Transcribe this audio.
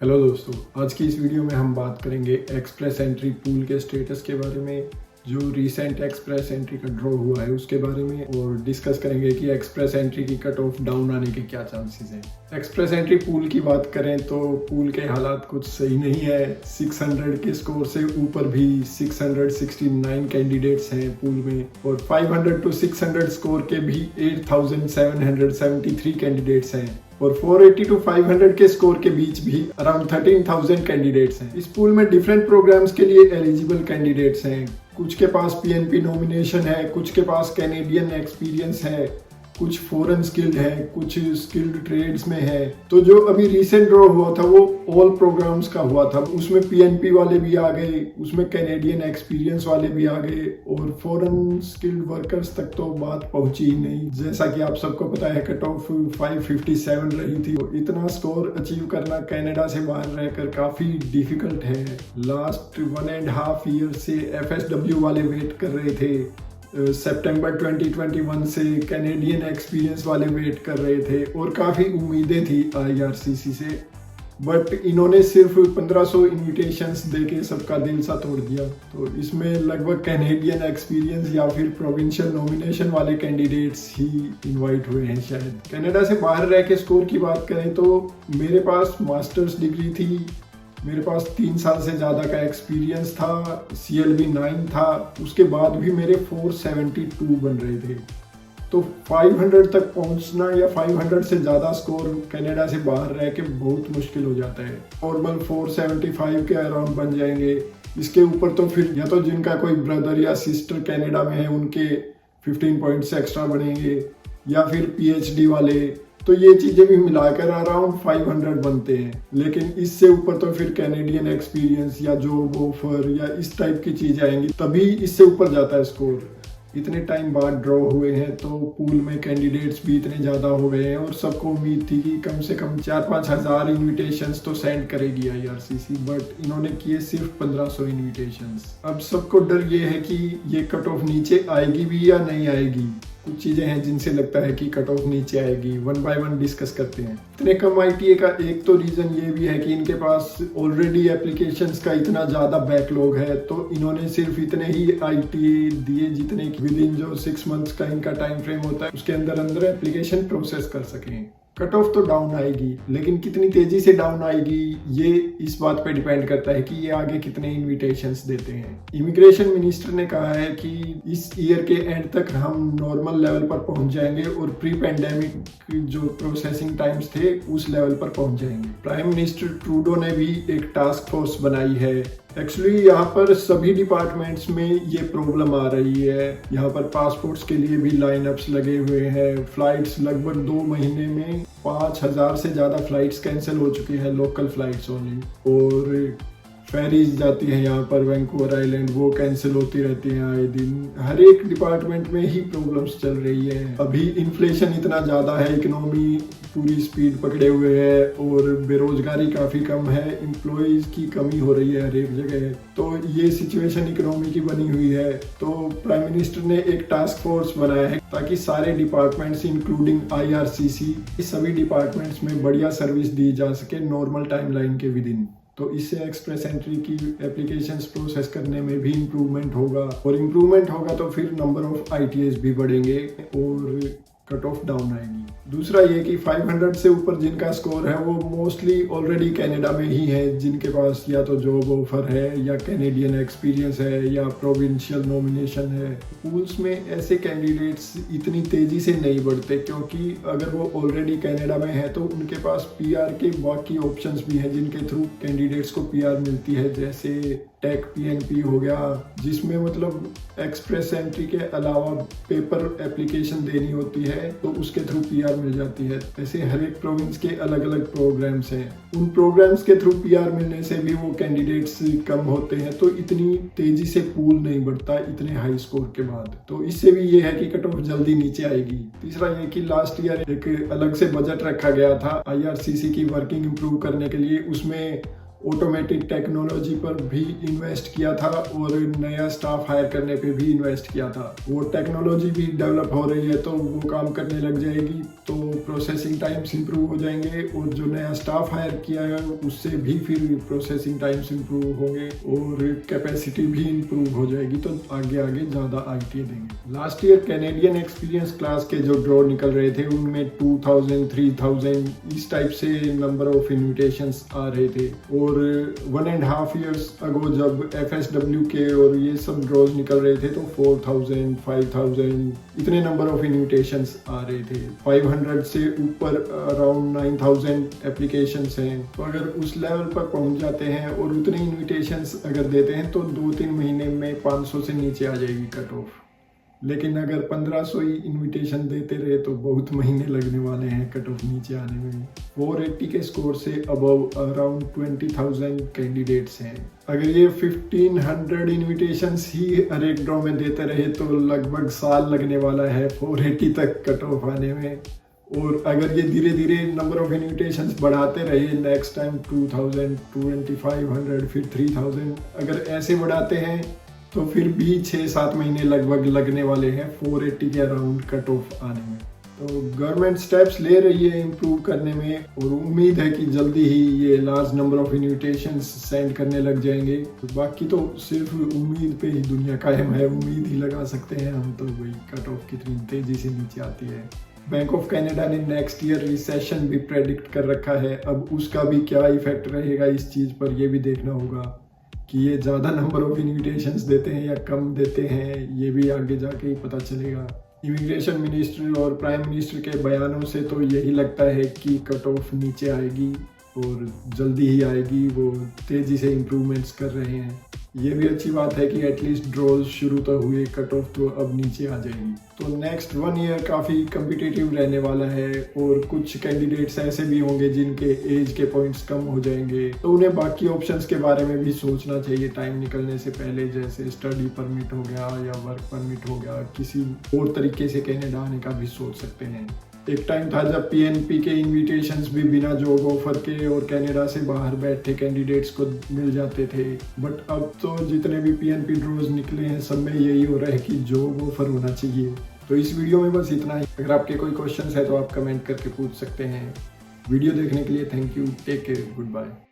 Hello दोस्तों, आज की इस वीडियो में हम बात करेंगे एक्सप्रेस एंट्री पूल के स्टेटस के बारे में, जो रीसेंट एक्सप्रेस एंट्री का ड्रॉ हुआ है उसके बारे में, और डिस्कस करेंगे कि एक्सप्रेस एंट्री की कट ऑफ डाउन आने के क्या चांसेस हैं। एक्सप्रेस एंट्री पूल की बात करें तो पूल के हालात कुछ सही नहीं है। 600 के स्कोर से ऊपर भी 669 कैंडिडेट्स हैं पूल में, और 500 to 600 स्कोर के भी 8773 कैंडिडेट्स हैं, और 480 to 500 के स्कोर के बीच भी अराउंड 13,000 कैंडिडेट्स हैं। इस पूल में डिफरेंट प्रोग्राम्स के लिए एलिजिबल कैंडिडेट्स हैं। कुछ के पास पीएनपी नॉमिनेशन है, कुछ के पास कैनेडियन एक्सपीरियंस है, कुछ फॉरेन स्किल्ड है, कुछ स्किल्ड ट्रेड्स में है। तो जो अभी रिसेंट ड्रॉ हुआ था वो ऑल प्रोग्राम्स का हुआ था। उसमें पीएनपी वाले भी आ गए, उसमें कैनेडियन एक्सपीरियंस वाले भी आ गए, और फॉरेन स्किल्ड वर्कर्स तक तो बात पहुंची ही नहीं। जैसा कि आप सबको पता है, कट ऑफ 557 रही थी। तो इतना स्कोर अचीव करना कनाडा से बाहर रहकर काफी डिफिकल्ट है। लास्ट 1.5 ईयर से एफएसडब्ल्यू वाले वेट कर रहे थे, सितंबर 2021 से कैनेडियन एक्सपीरियंस वाले वेट कर रहे थे, और काफ़ी उम्मीदें थी आईआरसीसी से। बट इन्होंने सिर्फ 1500 इन्विटेशंस देके सबका दिल सा तोड़ दिया। तो इसमें लगभग कैनेडियन एक्सपीरियंस या फिर प्रोविंशियल नॉमिनेशन वाले कैंडिडेट्स ही इनवाइट हुए हैं शायद। कनाडा से बाहर रह के स्कोर की बात करें तो मेरे पास मास्टर्स डिग्री थी, मेरे पास 3 साल से ज़्यादा का एक्सपीरियंस था, CLB 9 था, उसके बाद भी मेरे 472 बन रहे थे। तो 500 तक पहुंचना या 500 से ज़्यादा स्कोर कनाडा से बाहर रह के बहुत मुश्किल हो जाता है। नॉर्मल 475 के अराउंड बन जाएंगे। इसके ऊपर तो फिर या तो जिनका कोई ब्रदर या सिस्टर कनाडा में है उनके 15 पॉइंट्स एक्स्ट्रा बनेंगे, या फिर PhD वाले। तो ये चीजें भी मिलाकर अराउंड 500 बनते हैं। लेकिन इससे ऊपर तो फिर कैनेडियन एक्सपीरियंस या जॉब ऑफर या इस टाइप की चीजें आएंगी, तभी इससे ऊपर जाता है स्कोर। इतने टाइम बाद ड्रॉ हुए हैं तो पूल में कैंडिडेट्स भी इतने ज़्यादा हो गए हैं, और सबको उम्मीद थी कि कम से कम 4-5 हज़ार इन्विटेशंस तो सेंड करेगी आईआरसीसी, बट इन्होंने किए सिर्फ 1500 इन्विटेशंस। अब सबको डर ये है कि ये कट ऑफ नीचे आएगी भी या नहीं आएगी। कुछ चीज़ें हैं जिनसे लगता है कि कट ऑफ नीचे आएगी। 1 by 1 डिस्कस करते हैं। इतने कम ITA का एक तो रीज़न ये भी है कि इनके पास ऑलरेडी एप्लीकेशंस का इतना ज़्यादा बैकलॉग है, तो इन्होंने सिर्फ इतने ही ITA दिए जितने विद इन जो 6 मंथ्स का इनका टाइम फ्रेम होता है उसके अंदर अंदर एप्लीकेशन प्रोसेस कर सकें। कट ऑफ तो डाउन आएगी, लेकिन कितनी तेजी से डाउन आएगी ये इस बात पे डिपेंड करता है कि ये आगे कितने इनविटेशंस देते हैं। इमिग्रेशन मिनिस्टर ने कहा है कि इस ईयर के एंड तक हम नॉर्मल लेवल पर पहुंच जाएंगे, और प्री पैंडेमिक जो प्रोसेसिंग टाइम्स थे उस लेवल पर पहुंच जाएंगे। प्राइम मिनिस्टर ट्रूडो ने भी एक टास्क फोर्स बनाई है। एक्चुअली यहाँ पर सभी डिपार्टमेंट्स में ये प्रॉब्लम आ रही है। यहाँ पर पासपोर्ट्स के लिए भी लाइनअप्स लगे हुए हैं। फ्लाइट्स लगभग 2 महीने में 5000 से ज़्यादा फ्लाइट्स कैंसिल हो चुकी हैं, लोकल फ्लाइट्स ओनली। और फेरीज जाती हैं यहाँ पर वैंकूवर आइलैंड, वो कैंसिल होती रहती हैं आए दिन। हर एक डिपार्टमेंट में ही प्रॉब्लम्स चल रही है। अभी इन्फ्लेशन इतना ज़्यादा है, इकोनॉमी पूरी स्पीड पकड़े हुए है, और बेरोजगारी काफ़ी कम है, एम्प्लॉयज़ की कमी हो रही है हर एक जगह। तो ये सिचुएशन इकोनॉमी की बनी हुई है। तो प्राइम मिनिस्टर ने एक टास्क फोर्स बनाया है ताकि सारे डिपार्टमेंट्स इंक्लूडिंग IRCC सभी डिपार्टमेंट्स में बढ़िया सर्विस दी जा सके नॉर्मल टाइमलाइन के विद इन। तो इससे एक्सप्रेस एंट्री की एप्लीकेशंस प्रोसेस करने में भी इम्प्रूवमेंट होगा, और इम्प्रूवमेंट होगा तो फिर नंबर ऑफ ITAs भी बढ़ेंगे और कट ऑफ डाउन आएगी। दूसरा ये कि 500 से ऊपर जिनका स्कोर है वो मोस्टली ऑलरेडी कनाडा में ही है, जिनके पास या तो जॉब ऑफर है, या कैनेडियन एक्सपीरियंस है, या प्रोविंशियल नॉमिनेशन है। पूल्स में ऐसे कैंडिडेट्स इतनी तेजी से नहीं बढ़ते, क्योंकि अगर वो ऑलरेडी कनाडा में है तो उनके पास PR के बाकी ऑप्शंस भी हैं जिनके थ्रू कैंडिडेट्स को PR मिलती है, जैसे टेक PNP हो गया, जिसमें मतलब एक्सप्रेस एंट्री के अलावा पेपर एप्लीकेशन देनी होती है, तो उसके थ्रू PR मिल जाती है। ऐसे हर एक प्रोविंस के अलग अलग प्रोग्राम्स हैं। उन प्रोग्राम्स के थ्रू PR मिलने से भी वो कैंडिडेट्स कम होते हैं, तो इतनी तेजी से पूल नहीं बढ़ता इतने हाई स्कोर के बाद। तो इससे भी ये है कि कट ऑफ जल्दी नीचे आएगी। तीसरा ये कि लास्ट ईयर एक अलग से बजट रखा गया था IRCC की वर्किंग इंप्रूव करने के लिए। उसमें ऑटोमेटिक टेक्नोलॉजी पर भी इन्वेस्ट किया था और नया स्टाफ हायर करने पे भी इन्वेस्ट किया था। वो टेक्नोलॉजी भी डेवलप हो रही है तो वो काम करने लग जाएगी, तो प्रोसेसिंग टाइम्स इंप्रूव हो जाएंगे और जो नया स्टाफ हायर किया है उससे भी फिर प्रोसेसिंग टाइम्स इंप्रूव होंगे और कैपेसिटी भी इंप्रूव हो जाएगी, तो आगे आगे ज़्यादा आईटी देंगे। Last year Canadian experience class के जो ड्रॉ निकल रहे थे उनमें 2000, 3000 इस टाइप से नंबर ऑफ इन्विटेशंस आ रहे थे, और 1.5 years अगो जब FSW के और ये सब ड्रॉज निकल रहे थे तो 4000, 5000 इतने नंबर ऑफ इन्विटेशंस आ रहे थे। 500 से ऊपर अराउंड 9000 एप्लीकेशंस हैं, तो अगर उस लेवल पर पहुंच जाते हैं और उतने इन्विटेशंस अगर देते हैं तो 2-3 महीने में 500 से नीचे आ जाएगी कट ऑफ। लेकिन अगर 1500 ही इन्विटेशन देते रहे तो बहुत महीने लगने वाले हैं कट ऑफ नीचे आने में। 480 के स्कोर से अबव अराउंड 20,000 कैंडिडेट्स हैं। अगर ये 1500 इन्विटेशंस ही हर एक ड्रॉ में देते रहे तो लगभग साल लगने वाला है 480 तक कट ऑफ आने में। और अगर ये धीरे धीरे नंबर ऑफ इन्विटेशंस बढ़ाते रहे, नेक्स्ट टाइम 2000, 2500, फिर 3000, अगर ऐसे बढ़ाते हैं तो फिर भी 6-7 महीने लगभग लगने वाले हैं 480 के अराउंड कट ऑफ आने में। तो गवर्नमेंट स्टेप्स ले रही है इम्प्रूव करने में और उम्मीद है कि जल्दी ही ये large number of invitations send करने लग जाएंगे। तो बाकी तो सिर्फ उम्मीद पे ही दुनिया कायम है, उम्मीद ही लगा सकते हैं हम तो वही कट ऑफ कितनी तेजी से नीचे आती है। बैंक ऑफ कनाडा ने नेक्स्ट ईयर रिसेशन भी प्रेडिक्ट कर रखा है, अब उसका भी क्या इफेक्ट रहेगा इस चीज़ पर ये भी देखना होगा कि ये ज़्यादा नंबर ऑफ इन्विटेशंस देते हैं या कम देते हैं, ये भी आगे जाके ही पता चलेगा। इमिग्रेशन मिनिस्टर और प्राइम मिनिस्टर के बयानों से तो यही लगता है कि कट ऑफ नीचे आएगी और जल्दी ही आएगी, वो तेज़ी से इम्प्रूवमेंट्स कर रहे हैं। ये भी अच्छी बात है कि एटलीस्ट ड्रॉज शुरू तो हुए, कट ऑफ तो अब नीचे आ जाएगी। तो नेक्स्ट 1 ईयर काफ़ी कम्पिटिटिव रहने वाला है और कुछ कैंडिडेट्स ऐसे भी होंगे जिनके एज के पॉइंट्स कम हो जाएंगे, तो उन्हें बाकी ऑप्शंस के बारे में भी सोचना चाहिए टाइम निकलने से पहले, जैसे स्टडी परमिट हो गया या वर्क परमिट हो गया, किसी और तरीके से कनाडा आने का भी सोच सकते हैं। एक टाइम था जब PNP के इन्विटेशंस भी बिना जॉब ऑफर के और कनाडा से बाहर बैठे कैंडिडेट्स को मिल जाते थे, बट अब तो जितने भी PNP ड्रॉज निकले हैं सब में यही हो रहा है कि जॉब ऑफर होना चाहिए। तो इस वीडियो में बस इतना ही। अगर आपके कोई क्वेश्चंस है तो आप कमेंट करके पूछ सकते हैं। वीडियो देखने के लिए thank you, take care, good bye.